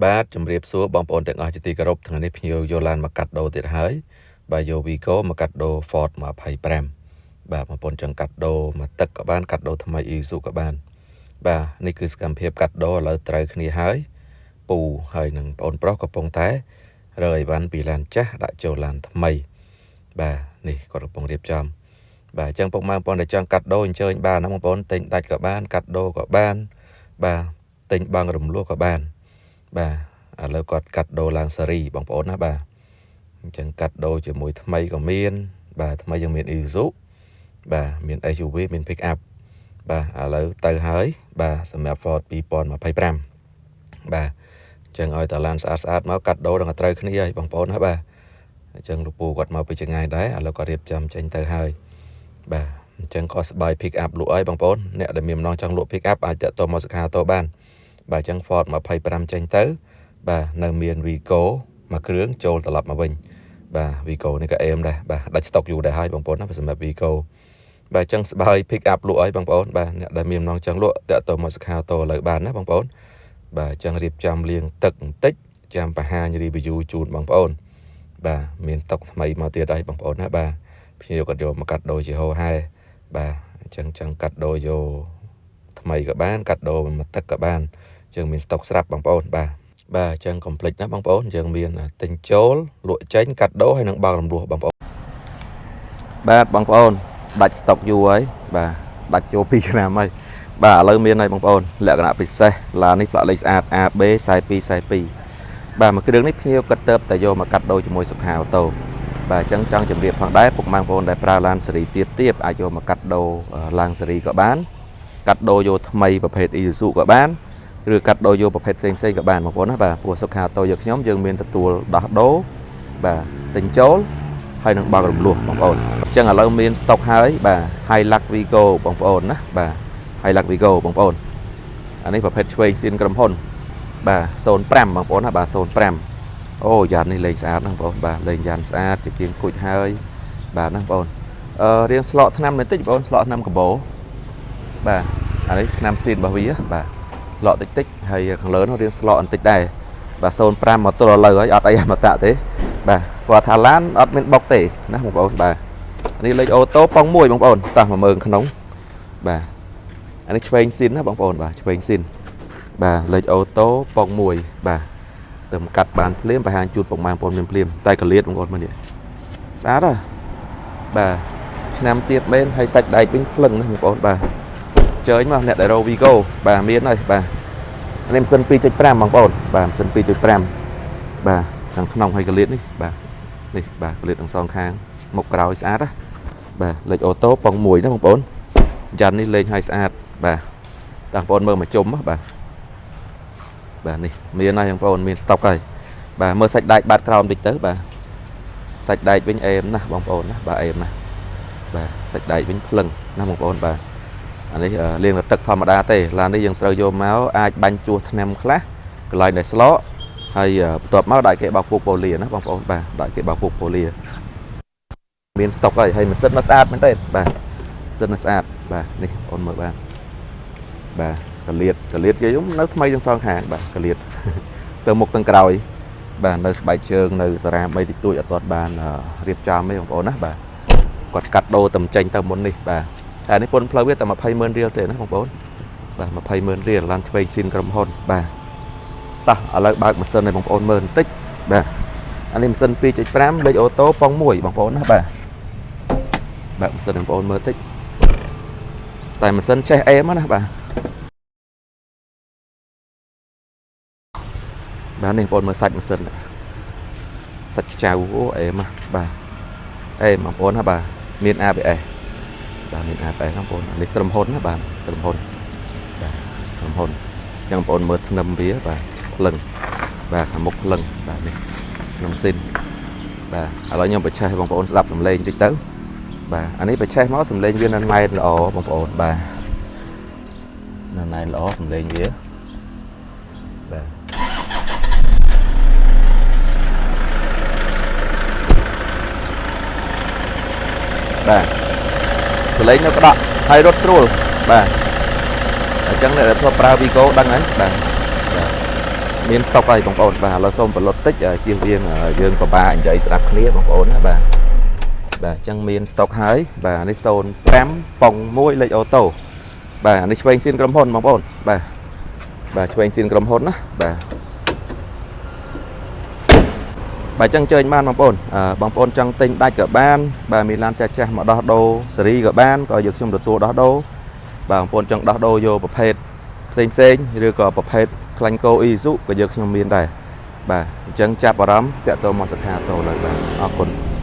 បាទជំរាបសួរបងប្អូនទាំងអស់ជាទីគោរពថ្ងៃនេះភ្ញៀវយកឡានមកកាត់ដូរទៀតហើយបាទយក Vigo មកកាត់ដូរ Ford 25បាទបងប្អូនចង់កាត់ដូរមកទឹកក៏បានកាត់ដូរថ្មី Isuzu ក៏បានបាទនេះគឺសកម្មភាពកាត់ដូរឥឡូវត្រូវគ្នាហើយពូហើយនឹងបងប្រុសកំពុងតែរើអីវ៉ាន់ពីឡានចាស់ដាក់ចូលឡានថ្មីបាទនេះគាត់កំពុងរៀបចំបាទអញ្ចឹងពុកម៉ែបងប្អូនដែលចង់កាត់ដូរអញ្ជើញបានណាបងប្អូនទិញដាច់ក៏បានកាត់ដូរក៏បានបាទទិញបង់រំលោះក៏បានបាទឥឡូវគាត់កាត់ដូរឡើងសេរីបងប្អូនណាបាទអញ្ចឹងកាត់ដូរជាមួយថ្មីក៏មានបាទថ្មីយើងមាន Isuzu បាទមាន SUV មាន pick up បាទឥឡូវទៅហើយបាទសម្រាប់ Ford 2025បាទអញ្ចឹងឲ្យតឡានស្អាតមកកាត់ដូរដល់ត្រូវគ្នាហើយបងប្អូនណាបាទអញ្ចឹងលោកពូគាត់មកពីចង្ងាយដែរឥឡូវគាត់រៀបចំចេញទៅហើយបាទអញ្ចឹងក៏ស្បាយ pick up លក់ឲ្យបងប្អូនអ្នកដែលមានម្ដងចង់លក់ pick up អាចតាក់ទងមកសខាតោបានបាទអញ្ចឹង Ford 25ចេញទៅបាទនៅមាន Vigo មួយគ្រឿងចូលត្រឡប់មកវិញបាទ Vigo នេះក៏អេមដែរបាទដាច់ stock យូរដែរហើយបងប្អូនណាសម្រាប់ Vigo បាទអញ្ចឹងស្បាយ pick up លក់ឲ្យបងប្អូនបាទអ្នកដែលមានម្ដងចង់លក់តាក់ទងមកសខាតោលើបានណាបងប្អូនបាទអញ្ចឹងរៀបចំលាងទឹកបន្តិចចាំបង្ហាញ review ជូនបងប្អូនបាទមានតុកថ្មីមកទៀតហើយបងប្អូនណាបាទភ្ញៀវគាត់យកមកកាត់ដូរជាហោហែបាទអញ្ចឹងចង់កាត់ដូរយកថ្មីក៏បានកាត់ដូរមកទឹកក៏បានអញ្ចឹងមានស្តុកស្រាប់បងប្អូនបាទអញ្ចឹងកុំភ្លេចណាបងប្អូនយើងមានទិញចូលលក់ចេញកាត់ដូរហើយនឹងបើករំលោះបងប្អូនបាទបងប្អូនដាច់ស្តុកយូរហើយបាទដាច់ចូល2ឆ្នាំហើយបាទឥឡូវមានហើយបងប្អូនលក្ខណៈពិសេសឡាននេះផ្លាកលេខស្អាត AB 42បាទមួយគ្រឿងនេះភ្ញៀវគាត់ទៅតែយកមកកាត់ដូរជាមួយសុខាអូតូបាទអញ្ចឹងចង់ជម្រាបផងដែរពុកម៉ែបងប្អូនដែលប្រើឡានសេរីទៀតអាចយកមកកាត់ដូរឡានសេរីក៏បានកាត់ដូរយកថ្មីប្រភេទ Isuzu ក៏បានឬកាត់ដូរយកប្រភេទផ្សេងក៏បានបងប្អូនណាបាទព្រោះសុខាតូយកខ្ញុំយើងមានទទួលដោះដូរបាទទិញចូលហើយនឹងបើករំលោះបងប្អូនអញ្ចឹងឥឡូវមានស្តុកហើយបាទ Hilux Vigo បងប្អូនណាបាទ Hilux Vigo បងប្អូនអានេះប្រភេទឆ្វេងសៀនក្រុមហ៊ុនបាទ05បងប្អូនណាបាទ05អូយ៉ាននេះលេងស្អាតណាបងប្អូនបាទលេងយ៉ានស្អាតជាជាងគុជហើយបាទណាបងប្អូនរៀងស្លកថ្នាំបន្តិចបងប្អូនស្លកថ្នាំកាបូបាទអានេះថ្នាំសៀនរបស់វាបាទស្លកតិចហើយខាងលើនោះរៀងស្លកបន្តិចដែរបាទ05មកទល់ឥឡូវហើយអត់អីអមតៈទេបាទគាត់ថាឡានអត់មានបុកទេណាបងប្អូនបាទនេះលេខអូតូប៉ុង1បងប្អូនតោះមកមើលក្នុងបាទអានេះឆ្វេងស៊ីនណាបងប្អូនបាទឆ្វេងស៊ីនបាទលេខអូតូប៉ុង1បាទទៅកាត់បានភ្លាមបង្ហាញជូនពុកម៉ែបងប្អូនមានភ្លាមតែកលៀតបងប្អូនមើលនេះស្អាតហ៎បាទឆ្នាំទៀតមែនហើយសាច់ដែកវិញភ្លឹងណាបងប្អូនបាទជើញមកអ្នកដែលរោ Vigo បាទមានហើយបាទនេះម៉ាស៊ីន 2.5 បងប្អូនបាទម៉ាស៊ីន 2.5 បាទខាងក្នុងហើយកលៀតនេះបាទនេះបាទកលៀតទាំងសងខាងមុខក្រោយស្អាតណាបាទលេខអូតូប៉ុង1ណាបងប្អូនយ៉ាន់នេះលេងឲ្យស្អាតបាទបងប្អូនមើលមកជុំបាទបាទនេះមានហើយបងប្អូនមានស្តុកហើយបាទមើលសាច់ដែកបាត់ក្រោមតិចទៅបាទសាច់ដែកវិញអេមណាបងប្អូនណាបាទអេមណាបាទសាច់ដែកវិញភ្លឹងណាបងប្អូនបាទអានេះលាងទឹកធម្មតាទេឡាននេះយើងត្រូវយកមកអាចបាញ់ជួសថ្នាំខ្លះកន្លែងដែលស្លកហើយបន្ទាប់មកដាក់គេបោកពុកប៉ូលីណាបងប្អូនបាទដាក់គេបោកពុកប៉ូលីមានស្តុកហើយម៉ាស៊ីនnóស្អាតមែនទេបាទម៉ាស៊ីនnóស្អាតបាទនេះបងប្អូនមើលបាទកលៀតគេនៅថ្មីទាំងសងខាងបាទកលៀតទៅមុខទាំងក្រោយបាទនៅស្បែកជើងនៅសារ៉ាមអីតិចតួចអត់ទាន់បានរៀបចំទេបងប្អូនណាបាទគាត់កាត់ដូរតែចេញទៅមុននេះបាទតែនេះពន្ធផ្លូវវាតែ200000រៀលទេណាបងប្អូនបាទ200000រៀលឡានឆ្វេងស៊ីនក្រុមហ៊ុនបាទតោះឥឡូវបើកម៉ាស៊ីនឲ្យបងប្អូនមើលបន្តិចបាទអានេះម៉ាស៊ីន 2.5 លេខអូតូប៉ុង1បងប្អូនណាបាទបើកម៉ាស៊ីនបងប្អូនមើលបន្តិចតែម៉ាស៊ីនចេះអេមណាបាទបាទនេះបងប្អូនមើលសាច់ម៉ាស៊ីនសាច់ចៅអូអេមបាទអេមបងប្អូនណាបាទមាន ABS បាទមាន ABS បងប្អូននេះក្រុមហ៊ុនណាបាទក្រុមហ៊ុនបាទក្រុមហ៊ុនចឹងបងប្អូនមើលធ្នឹមវាបាទភ្លឹងបាទខាងមុខភ្លឹងបាទនេះក្នុងស៊ីនបាទឥឡូវខ្ញុំបញ្ឆេះបងប្អូនស្ដាប់សំឡេងតិចទៅបាទអានេះបញ្ឆេះមកសំឡេងវានៅណែនល្អបងប្អូនបាទនៅណែនល្អសំឡេងវាបាទបាទសលេងនៅក្តក់ហើយរត់ស្រួលបាទអញ្ចឹងអ្នកដែលធ្លាប់ប្រើ Vigo ដឹងហើយបាទ មាន stock ហើយបងប្អូនបាទឥឡូវសូមបន្លត់តិចជៀសវាងយើងពិបាកនិយាយស្ដាប់គ្នាបងប្អូនណាបាទបាទអញ្ចឹងមាន stock ហើយបាទនេះ05ប៉ុង1លេខអូតូបាទនេះឆ្វេងសៀនក្រុមហ៊ុនបងប្អូនបាទឆ្វេងសៀនក្រុមហ៊ុនណាបាទអញ្ចឹងជើញបានបងប្អូនចង់ទិញដាច់ក៏បានបាទមានឡានចាស់មកដោះដូរសេរីក៏បានក៏យកខ្ញុំទទួលដោះដូរបាទបងប្អូនចង់ដោះដូរយកប្រភេទផ្សេងឬក៏ប្រភេទខ្លាញ់គោអ៊ីស៊ូក៏យកខ្ញុំមានដែរបាទអញ្ចឹងចាប់អារម្មណ៍តាក់ទងមកសខាតូឡើយបាទអរគុណ